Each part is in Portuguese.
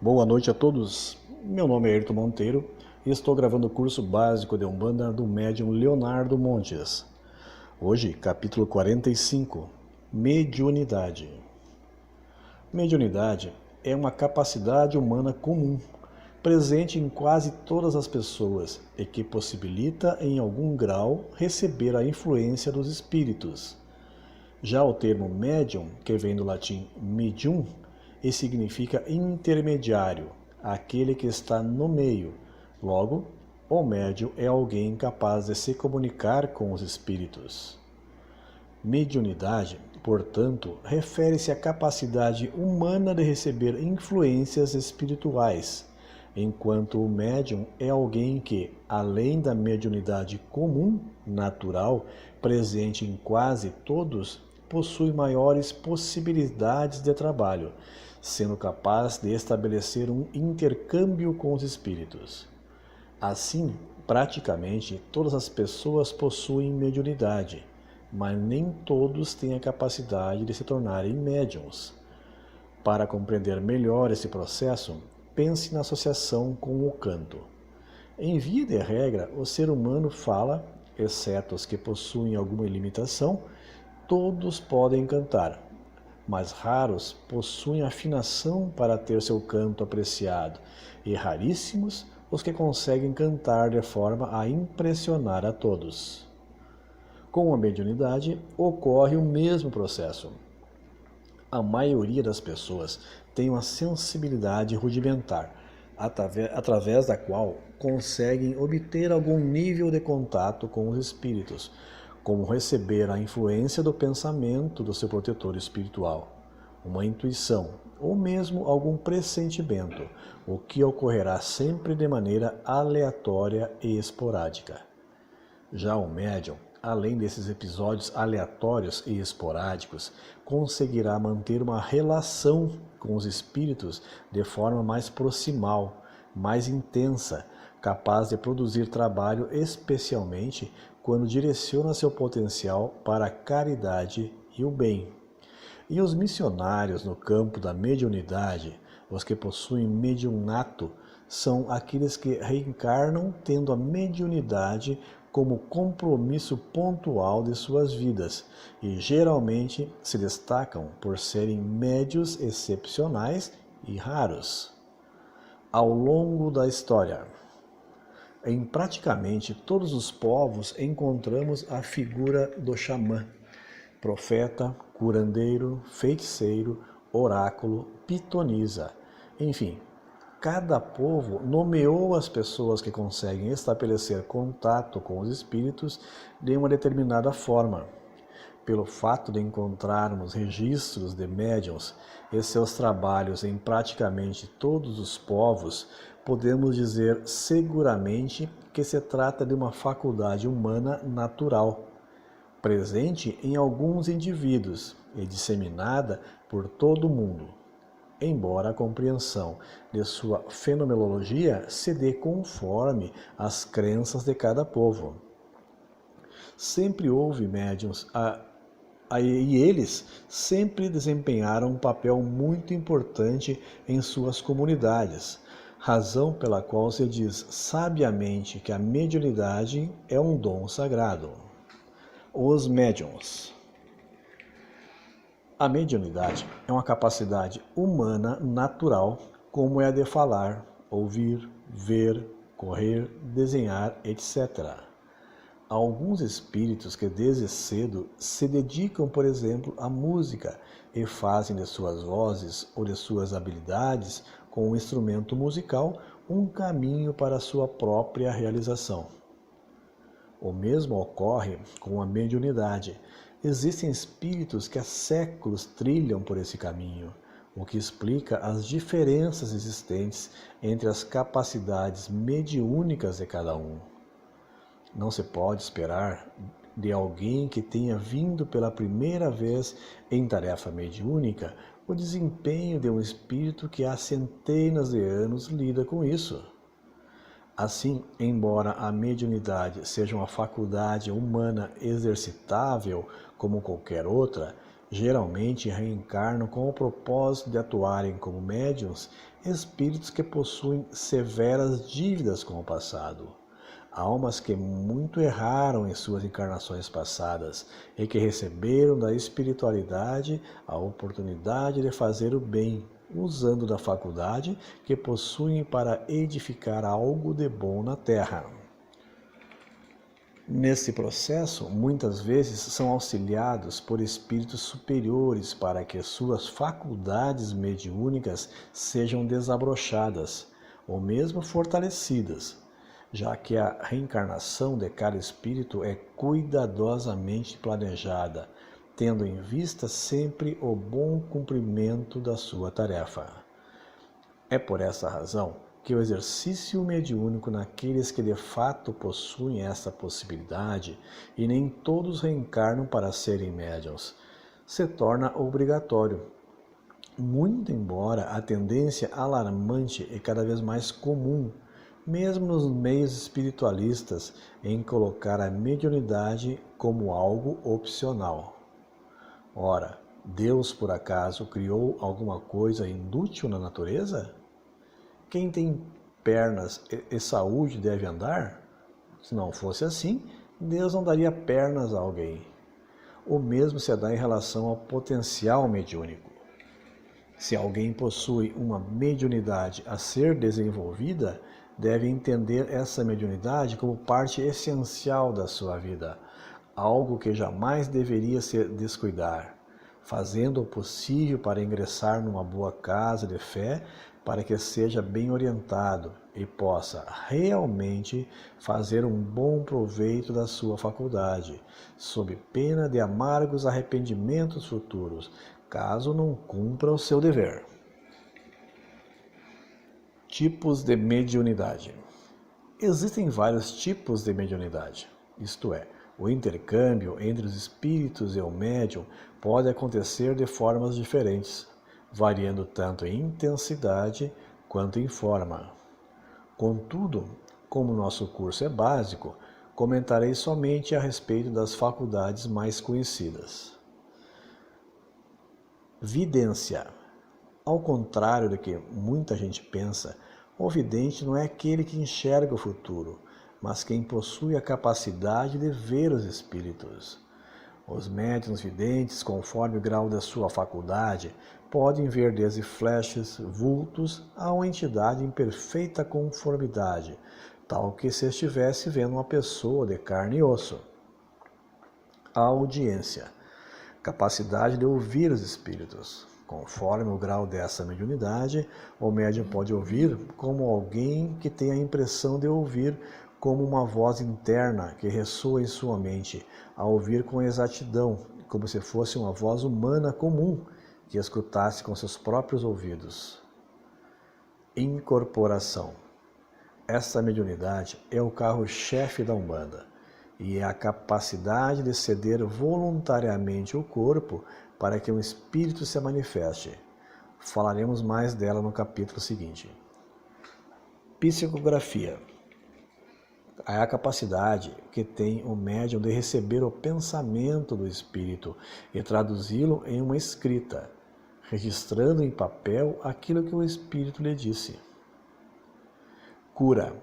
Boa noite a todos. Meu nome é Ayrton Monteiro e estou gravando o curso básico de Umbanda do médium Leonardo Montes. Hoje, capítulo 45, Mediunidade. Mediunidade é uma capacidade humana comum, presente em quase todas as pessoas e que possibilita, em algum grau, receber a influência dos espíritos. Já o termo médium, que vem do latim medium, e significa intermediário, aquele que está no meio. Logo, o médium é alguém capaz de se comunicar com os espíritos. Mediunidade, portanto, refere-se à capacidade humana de receber influências espirituais, enquanto o médium é alguém que, além da mediunidade comum, natural, presente em quase todos, possui maiores possibilidades de trabalho, sendo capaz de estabelecer um intercâmbio com os espíritos. Assim, praticamente todas as pessoas possuem mediunidade, mas nem todos têm a capacidade de se tornarem médiuns. Para compreender melhor esse processo, pense na associação com o canto. Em via de regra, o ser humano fala, exceto os que possuem alguma limitação. Todos podem cantar, mas raros possuem afinação para ter seu canto apreciado, e raríssimos os que conseguem cantar de forma a impressionar a todos. Com a mediunidade, ocorre o mesmo processo. A maioria das pessoas tem uma sensibilidade rudimentar, através da qual conseguem obter algum nível de contato com os espíritos, como receber a influência do pensamento do seu protetor espiritual, uma intuição ou mesmo algum pressentimento, o que ocorrerá sempre de maneira aleatória e esporádica. Já o médium, além desses episódios aleatórios e esporádicos, conseguirá manter uma relação com os espíritos de forma mais proximal, mais intensa, capaz de produzir trabalho especialmente quando direciona seu potencial para a caridade e o bem. E os missionários no campo da mediunidade, os que possuem mediunato, são aqueles que reencarnam tendo a mediunidade como compromisso pontual de suas vidas e geralmente se destacam por serem médios excepcionais e raros. Ao longo da história, em praticamente todos os povos encontramos a figura do xamã, profeta, curandeiro, feiticeiro, oráculo, pitonisa, enfim. Cada povo nomeou as pessoas que conseguem estabelecer contato com os espíritos de uma determinada forma. Pelo fato de encontrarmos registros de médiuns e seus trabalhos em praticamente todos os povos, podemos dizer seguramente que se trata de uma faculdade humana natural, presente em alguns indivíduos e disseminada por todo o mundo, embora a compreensão de sua fenomenologia se dê conforme as crenças de cada povo. Sempre houve médiuns e eles sempre desempenharam um papel muito importante em suas comunidades, razão pela qual se diz sabiamente que a mediunidade é um dom sagrado. Os médiuns. A mediunidade é uma capacidade humana natural, como é a de falar, ouvir, ver, correr, desenhar, etc. Há alguns espíritos que desde cedo se dedicam, por exemplo, à música e fazem de suas vozes ou de suas habilidades com o instrumento musical um caminho para a sua própria realização. O mesmo ocorre com a mediunidade. Existem espíritos que há séculos trilham por esse caminho, o que explica as diferenças existentes entre as capacidades mediúnicas de cada um. Não se pode esperar de alguém que tenha vindo pela primeira vez em tarefa mediúnica o desempenho de um espírito que há centenas de anos lida com isso. Assim, embora a mediunidade seja uma faculdade humana exercitável como qualquer outra, Geralmente reencarnam com o propósito de atuarem como médiuns espíritos que possuem severas dívidas com o passado. Almas que muito erraram em suas encarnações passadas e que receberam da espiritualidade a oportunidade de fazer o bem, usando da faculdade que possuem para edificar algo de bom na Terra. Nesse processo, muitas vezes são auxiliados por espíritos superiores para que suas faculdades mediúnicas sejam desabrochadas ou mesmo fortalecidas, já que a reencarnação de cada espírito é cuidadosamente planejada, tendo em vista sempre o bom cumprimento da sua tarefa. É por essa razão que o exercício mediúnico naqueles que de fato possuem essa possibilidade, e nem todos reencarnam para serem médiuns, se torna obrigatório. Muito embora a tendência alarmante e cada vez mais comum, mesmo nos meios espiritualistas, em colocar a mediunidade como algo opcional. Ora, Deus por acaso criou alguma coisa inútil na natureza? Quem tem pernas e saúde deve andar? Se não fosse assim, Deus não daria pernas a alguém. O mesmo se dá em relação ao potencial mediúnico. Se alguém possui uma mediunidade a ser desenvolvida, deve entender essa mediunidade como parte essencial da sua vida, algo que jamais deveria se descuidar, fazendo o possível para ingressar numa boa casa de fé, para que seja bem orientado e possa realmente fazer um bom proveito da sua faculdade, sob pena de amargos arrependimentos futuros, caso não cumpra o seu dever. Tipos de mediunidade. Existem vários tipos de mediunidade, isto é, o intercâmbio entre os espíritos e o médium pode acontecer de formas diferentes, variando tanto em intensidade quanto em forma. Contudo, como nosso curso é básico, comentarei somente a respeito das faculdades mais conhecidas. Vidência. Ao contrário do que muita gente pensa, o vidente não é aquele que enxerga o futuro, mas quem possui a capacidade de ver os espíritos. Os médiuns videntes, conforme o grau da sua faculdade, podem ver desde flashes, vultos, a uma entidade em perfeita conformidade, tal que se estivesse vendo uma pessoa de carne e osso. A audiência, capacidade de ouvir os espíritos. Conforme o grau dessa mediunidade, o médium pode ouvir como alguém que tem a impressão de ouvir, como uma voz interna que ressoa em sua mente, a ouvir com exatidão, como se fosse uma voz humana comum, que escutasse com seus próprios ouvidos. Incorporação. Essa mediunidade é o carro-chefe da Umbanda, e é a capacidade de ceder voluntariamente o corpo para que um espírito se manifeste. Falaremos mais dela no capítulo seguinte. Psicografia. É a capacidade que tem o médium de receber o pensamento do espírito e traduzi-lo em uma escrita, registrando em papel aquilo que o espírito lhe disse. Cura.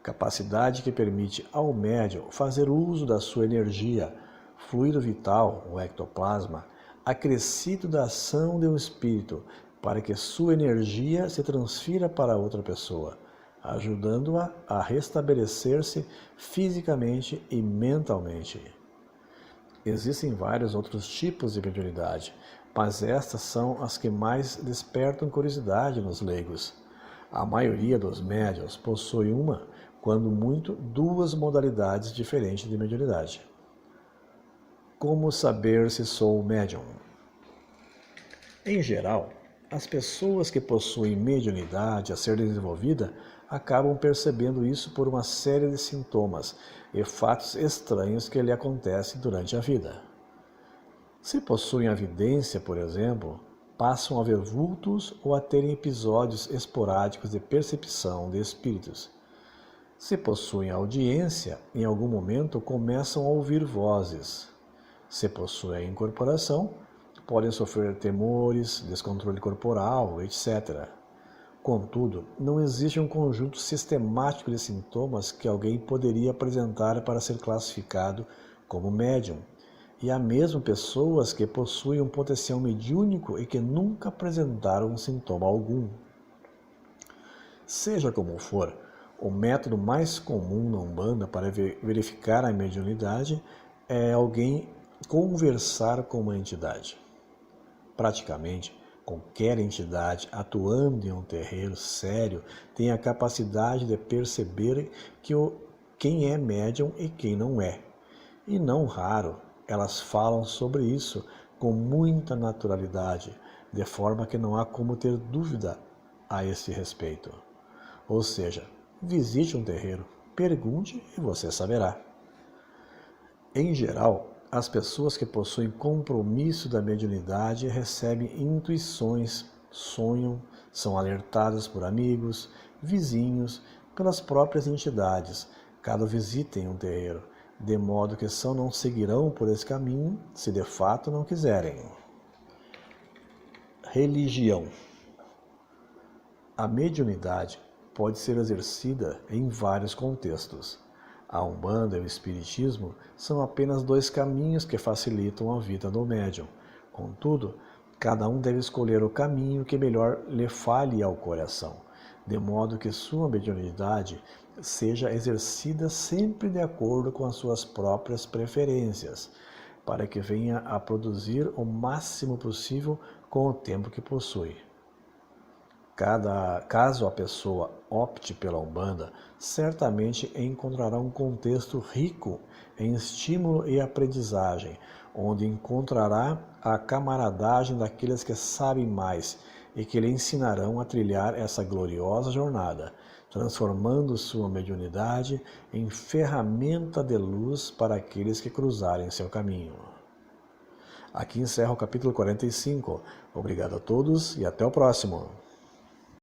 Capacidade que permite ao médium fazer uso da sua energia, fluido vital, o ectoplasma, acrescido da ação de um espírito, para que sua energia se transfira para outra pessoa, ajudando-a a restabelecer-se fisicamente e mentalmente. Existem vários outros tipos de mediunidade, mas estas são as que mais despertam curiosidade nos leigos. A maioria dos médiuns possui uma, quando muito, duas modalidades diferentes de mediunidade. Como saber se sou médium? Em geral, as pessoas que possuem mediunidade a ser desenvolvida acabam percebendo isso por uma série de sintomas e fatos estranhos que lhe acontecem durante a vida. Se possuem a vidência, por exemplo, passam a ver vultos ou a terem episódios esporádicos de percepção de espíritos. Se possuem audiência, em algum momento começam a ouvir vozes. Se possuem a incorporação, podem sofrer temores, descontrole corporal, etc. Contudo, não existe um conjunto sistemático de sintomas que alguém poderia apresentar para ser classificado como médium, e há mesmo pessoas que possuem um potencial mediúnico e que nunca apresentaram sintoma algum. Seja como for, o método mais comum na Umbanda para verificar a mediunidade é alguém conversar com uma entidade. Praticamente, qualquer entidade atuando em um terreiro sério tem a capacidade de perceber quem é médium e quem não é. E não raro, elas falam sobre isso com muita naturalidade, de forma que não há como ter dúvida a esse respeito. Ou seja, visite um terreiro, pergunte e você saberá. Em geral, as pessoas que possuem compromisso da mediunidade recebem intuições, sonham, são alertadas por amigos, vizinhos, pelas próprias entidades, caso visitem um terreiro, de modo que não seguirão por esse caminho se de fato não quiserem. Religião. A mediunidade pode ser exercida em vários contextos. A Umbanda e o Espiritismo são apenas dois caminhos que facilitam a vida do médium. Contudo, cada um deve escolher o caminho que melhor lhe fale ao coração, de modo que sua mediunidade seja exercida sempre de acordo com as suas próprias preferências, para que venha a produzir o máximo possível com o tempo que possui. Caso a pessoa opte pela Umbanda, certamente encontrará um contexto rico em estímulo e aprendizagem, onde encontrará a camaradagem daqueles que sabem mais e que lhe ensinarão a trilhar essa gloriosa jornada, transformando sua mediunidade em ferramenta de luz para aqueles que cruzarem seu caminho. Aqui encerra o capítulo 45. Obrigado a todos e até o próximo.